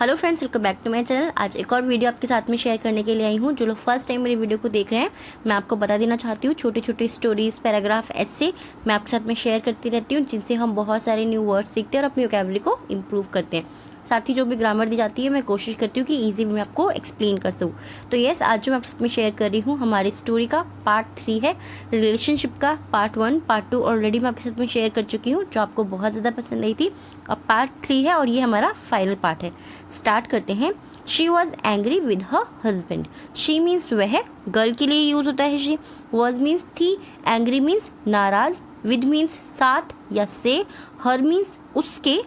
Hello friends, welcome back to my channel. आज एक और वीडियो आपके साथ में शेयर करने के लिए आई हूँ। जो लोग फर्स्ट टाइम मेरी वीडियो को देख रहे हैं, मैं आपको बता देना चाहती हूँ, छोटी छोटी स्टोरीज, पैराग्राफ, ऐसे मैं आपके साथ में शेयर करती रहती हूँ, जिनसे हम बहुत सारे न्यू वर्ड सीखते हैं और अपनी वोकैबुलरी को इम्प्रूव करते हैं। साथ ही जो भी ग्रामर दी जाती है, मैं कोशिश करती हूँ कि ईजी मैं आपको एक्सप्लेन कर सकूँ। तो यस, आज जो मैं आपके साथ में शेयर कर रही हूँ, हमारी स्टोरी का पार्ट 3 है। रिलेशनशिप का पार्ट 1, पार्ट 2 ऑलरेडी मैं आपके साथ में शेयर कर चुकी हूँ, जो आपको बहुत ज़्यादा पसंद आई थी। अब पार्ट 3 है और ये हमारा फाइनल पार्ट है। स्टार्ट करते हैं। She was angry with her husband. She means वह, गर्ल के लिए यूज होता है शी। वॉज मीन्स थी, एंग्री मीन्स नाराज, विद मीन्स साथ या से, हर मीन्स उसके,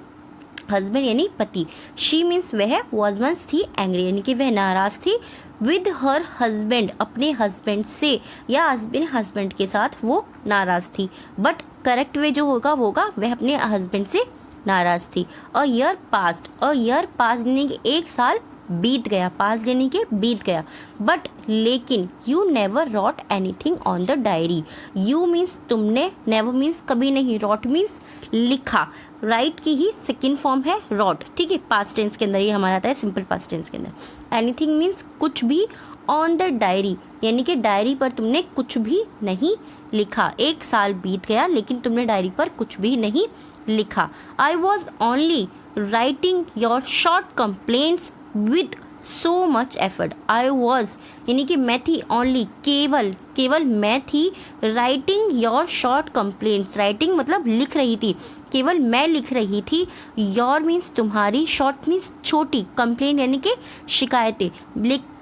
हस्बैंड यानी पति। शी मीन्स वह, वॉज मीन्स थी, एंग्री यानी कि वह नाराज थी, विद हर हस्बैंड अपने हस्बैंड से, या हस्बैंड के साथ वो नाराज थी। बट करेक्ट वे जो होगा वो होगा वह अपने हस्बैंड से नाराज थी। अ ईयर पास्ट यानी कि एक साल बीत गया, पास्ट यानी कि बीत गया। बट लेकिन you never wrote anything on the diary. You means तुमने, नेवर मीन्स कभी नहीं, रॉट मीन्स लिखा। राइट की ही सेकेंड फॉर्म है रॉट, ठीक है। पास्ट टेंस के अंदर ये हमारा आता है, सिंपल पास्ट टेंस के अंदर। एनीथिंग मीन्स कुछ भी, ऑन द डायरी यानी कि डायरी पर तुमने कुछ भी नहीं लिखा। एक साल बीत गया लेकिन तुमने डायरी पर कुछ भी नहीं लिखा। I was only writing your short complaints with so much effort. I was यानी कि मैं थी, ओनली केवल मैं थी, writing your short complaints, writing मतलब लिख रही थी, केवल मैं लिख रही थी। योर मीन्स तुम्हारी, शॉर्ट मीन्स छोटी, कंप्लेंट यानी कि शिकायतें,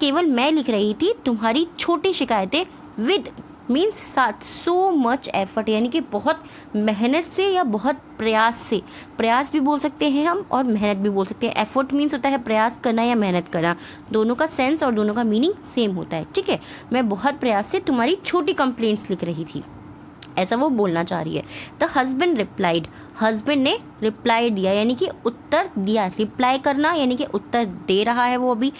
केवल मैं लिख रही थी तुम्हारी छोटी शिकायतें, विद मीन्स साथ, सो मच एफर्ट यानी कि बहुत मेहनत से या बहुत प्रयास से। प्रयास भी बोल सकते हैं हम और मेहनत भी बोल सकते हैं। एफर्ट मीन्स होता है प्रयास करना या मेहनत करना, दोनों का सेंस और दोनों का मीनिंग सेम होता है, ठीक है। मैं बहुत प्रयास से तुम्हारी छोटी कंप्लेंट्स लिख रही थी, ऐसा वो बोलना चाह रही है। द हस्बैंड रिप्लाइड, हस्बैंड ने रिप्लाई दिया यानी कि उत्तर दिया। रिप्लाई करना यानी कि उत्तर दे रहा है वो अभी,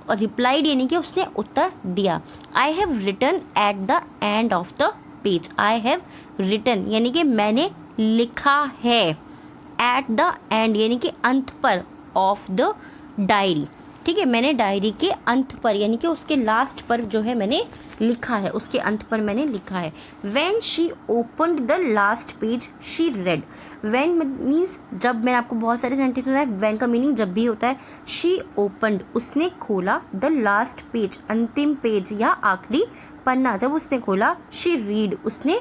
और रिप्लाइड यानी कि उसने उत्तर दिया। I have written at the end of the page. I have written यानी कि मैंने लिखा है, एट द एंड यानी कि अंत पर, ऑफ द डायरी, ठीक है। मैंने डायरी के अंत पर यानी कि उसके लास्ट पर जो है मैंने लिखा है, उसके अंत पर मैंने लिखा है। When she opened the last page she red. When means जब, मैंने आपको बहुत सारे सेंटेंस सुना है, व्हेन का मीनिंग जब भी होता है। शी ओपन्ड उसने खोला, द लास्ट पेज अंतिम पेज या आखिरी पन्ना जब उसने खोला। शी रीड उसने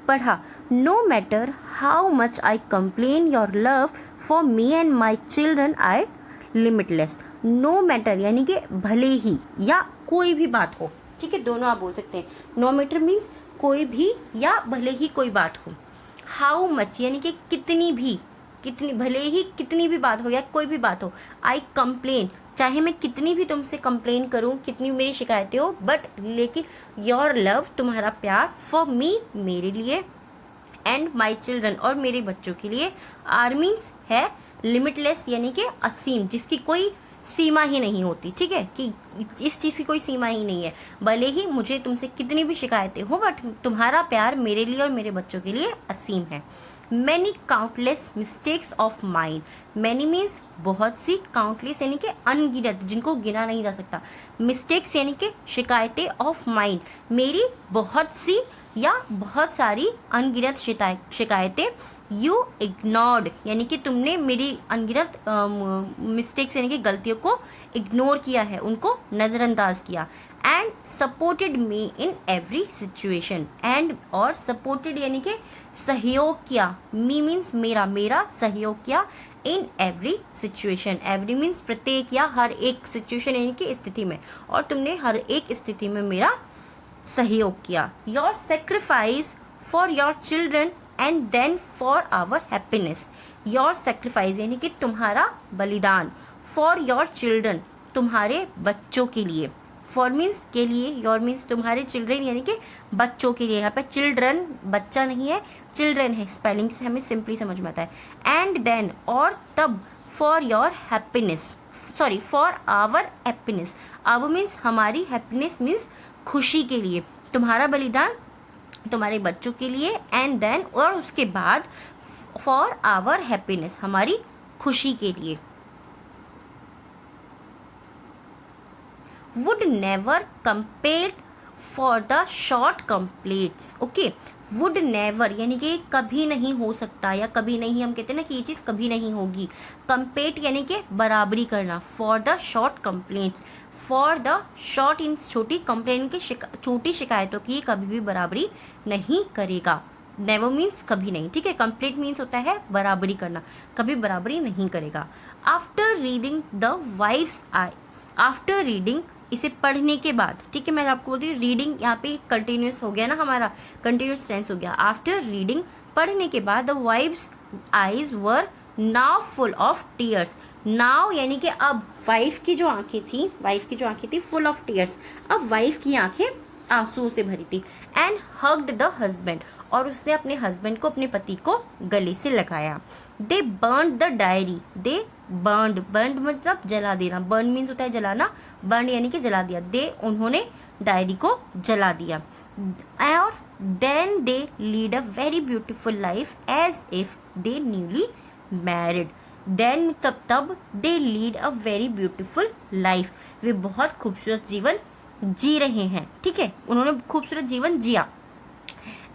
पढ़ा। No matter how much I complain your love for me and my children I limitless. No matter यानी कि भले ही या कोई भी बात हो, ठीक है, दोनों आप बोल सकते हैं। नो मैटर मीन्स कोई भी या भले ही कोई बात हो। हाउ मच यानी कि कितनी भी, कितनी, भले ही कितनी भी बात हो या कोई भी बात हो। आई कंप्लेन चाहे मैं कितनी भी तुमसे कंप्लेन करूं, कितनी मेरी शिकायतें हो, बट लेकिन योर लव तुम्हारा प्यार, फॉर मी मेरे लिए, एंड माई चिल्ड्रन और मेरे बच्चों के लिए, आर मीन्स है, लिमिटलेस यानी कि असीम, जिसकी कोई सीमा ही नहीं होती, ठीक है, कि इस चीज़ की कोई सीमा ही नहीं है। भले ही मुझे तुमसे कितनी भी शिकायतें हो, बट तुम्हारा प्यार मेरे लिए और मेरे बच्चों के लिए असीम है। Many countless mistakes of mind. Many means बहुत सी, काउंटलेस यानी कि अनगिनत, जिनको गिना नहीं जा सकता। मिस्टेक्स यानी कि शिकायतें, ऑफ माइंड मेरी बहुत सी या बहुत सारी अनगिनत शिकायतें। यू इग्नोर्ड यानी कि तुमने मेरी अनगिनत मिस्टेक्स यानी कि गलतियों को इग्नोर किया है, उनको नज़रअंदाज किया। And supported me in every situation. And और सपोर्टेड यानी कि सहयोग किया, मी मीन्स मेरा, मेरा सहयोग किया, in every situation. Every means प्रत्येक या हर एक, सिचुएशन यानी कि स्थिति में, और तुमने हर एक स्थिति में मेरा सहयोग किया। Your sacrifice for your children and then for our happiness. Your sacrifice यानी कि तुम्हारा बलिदान, फॉर योर चिल्ड्रन तुम्हारे बच्चों के लिए, फॉर मीन्स के लिए, योर मीन्स तुम्हारे, चिल्ड्रन यानी कि बच्चों के लिए। यहाँ पे चिल्ड्रन बच्चा नहीं है, चिल्ड्रन है, स्पेलिंग से हमें सिंपली समझ में आता है। एंड देन और तब, for your happiness, sorry for our happiness. Our means हमारी, हैप्पीनेस मीन्स खुशी के लिए, तुम्हारा बलिदान तुम्हारे बच्चों के लिए, एंड देन और उसके बाद, फॉर आवर हैप्पीनेस हमारी खुशी के लिए। Would never compete for the short complaints. Okay, would never यानी कि कभी नहीं हो सकता, या कभी नहीं, हम कहते हैं ना कि ये चीज़ कभी नहीं होगी। कंपेट यानी कि बराबरी करना, for the short complaints, for the short इन छोटी, कंप्लेंट की छोटी शिकायतों की कभी भी बराबरी नहीं करेगा। नेवर मीन्स कभी नहीं, ठीक है। कंप्लीट मीन्स होता है बराबरी करना, कभी बराबरी नहीं करेगा। After reading the wife's eye, after reading इसे पढ़ने के बाद, ठीक है। मैं आपको बोलती हूँ रीडिंग यहाँ पे कंटिन्यूस हो गया ना, हमारा कंटिन्यूस टेंस हो गया। आफ्टर रीडिंग पढ़ने के बाद the wife's eyes were now full of tears. Now यानी कि अब वाइफ की जो आंखें थी, वाइफ की जो आंखें थी फुल ऑफ टीयर्स, अब वाइफ की आंखें आंसू से भरी थी। एंड हग्ड द हस्बैंड, और उसने अपने हस्बैंड को, अपने पति को गले से लगाया। दे burn the diary, they burn, burn मतलब जला देना, बर्न मीन्स होता है जलाना, बर्न यानी कि जला दिया। दे उन्होंने डायरी को जला दिया। और then they lead a very beautiful life as if they newly married. Then तब they lead a very beautiful life, वे बहुत खूबसूरत जीवन जी रहे हैं, ठीक है। उन्होंने खूबसूरत जीवन जिया।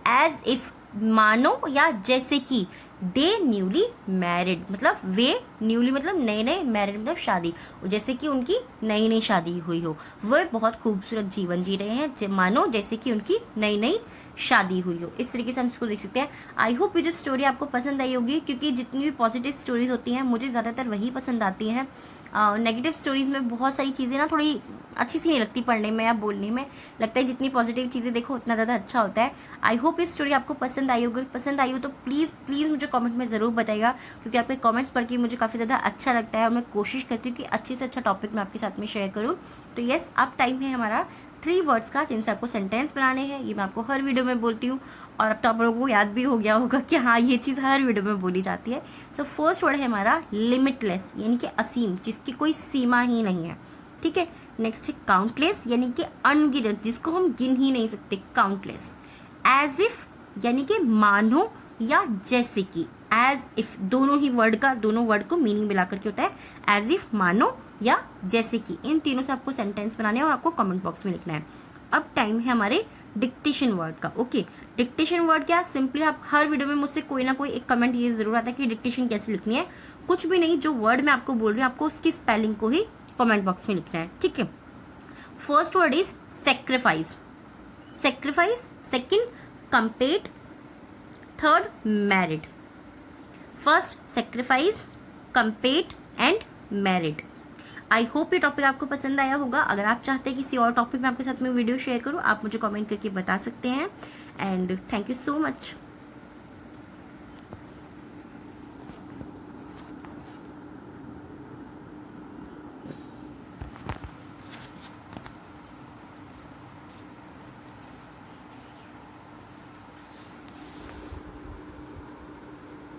एज इफ मानो या जैसे कि, दे न्यूली मैरिड मतलब वे, न्यूली मतलब नए नए, मैरिड मतलब शादी, जैसे कि उनकी नई नई शादी हुई हो, वे बहुत खूबसूरत जीवन जी रहे हैं, मानो जैसे कि उनकी नई नई शादी हुई हो। इस तरीके से हम इसको देख सकते हैं। आई होप ये जो स्टोरी आपको पसंद आई होगी, क्योंकि जितनी भी पॉजिटिव स्टोरीज होती हैं मुझे ज़्यादातर वही पसंद आती हैं। नेगेटिव स्टोरीज में बहुत सारी चीज़ें ना थोड़ी अच्छी सी नहीं लगती पढ़ने में या बोलने में, लगता है जितनी पॉजिटिव चीज़ें देखो उतना ज़्यादा अच्छा होता है। आई होप इस स्टोरी आपको पसंद आई होगी, पसंद आई हो तो प्लीज़ प्लीज़ मुझे कमेंट में ज़रूर बताइएगा, क्योंकि आपके कमेंट्स पढ़ के मुझे काफ़ी ज़्यादा अच्छा लगता है और मैं कोशिश करती हूँ कि अच्छे से अच्छा टॉपिक मैं आपके साथ में शेयर करूँ। तो येस, अब टाइम है हमारा 3 वर्ड्स का, जिनसे आपको सेंटेंस बनाने हैं। ये मैं आपको हर वीडियो में बोलती हूँ, और अब तो आप लोगों को याद भी हो गया होगा कि हाँ ये चीज़ हर वीडियो में बोली जाती है। सो फर्स्ट वर्ड है हमारा लिमिटलेस, यानी कि असीम, जिसकी कोई सीमा ही नहीं है, ठीक है। नेक्स्ट है काउंटलेस, यानी कि अनगिनत, जिसको हम गिन ही नहीं सकते, काउंटलेस। एज इफ यानी कि मानो या जैसे कि, एज इफ दोनों वर्ड को मीनिंग मिला करके होता है एज इफ, मानो या जैसे कि। इन तीनों से आपको सेंटेंस बनाने हैं और आपको कमेंट बॉक्स में लिखना है। अब टाइम है हमारे डिक्टेशन वर्ड का। ओके, डिक्टेशन वर्ड क्या, सिंपली आप हर वीडियो में मुझसे कोई ना कोई एक कमेंट ये जरूर आता है कि डिक्टेशन कैसे लिखनी है। कुछ भी नहीं, जो वर्ड मैं आपको बोल रही हूँ आपको उसकी स्पेलिंग को ही कमेंट बॉक्स में लिखना है, ठीक है। First word is sacrifice, sacrifice. Second compete, third married. First sacrifice, compete and married. I hope ये टॉपिक आपको पसंद आया होगा। अगर आप चाहते हैं किसी और टॉपिक में आपके साथ में वीडियो शेयर करूं, आप मुझे कमेंट करके बता सकते हैं। And thank you so much.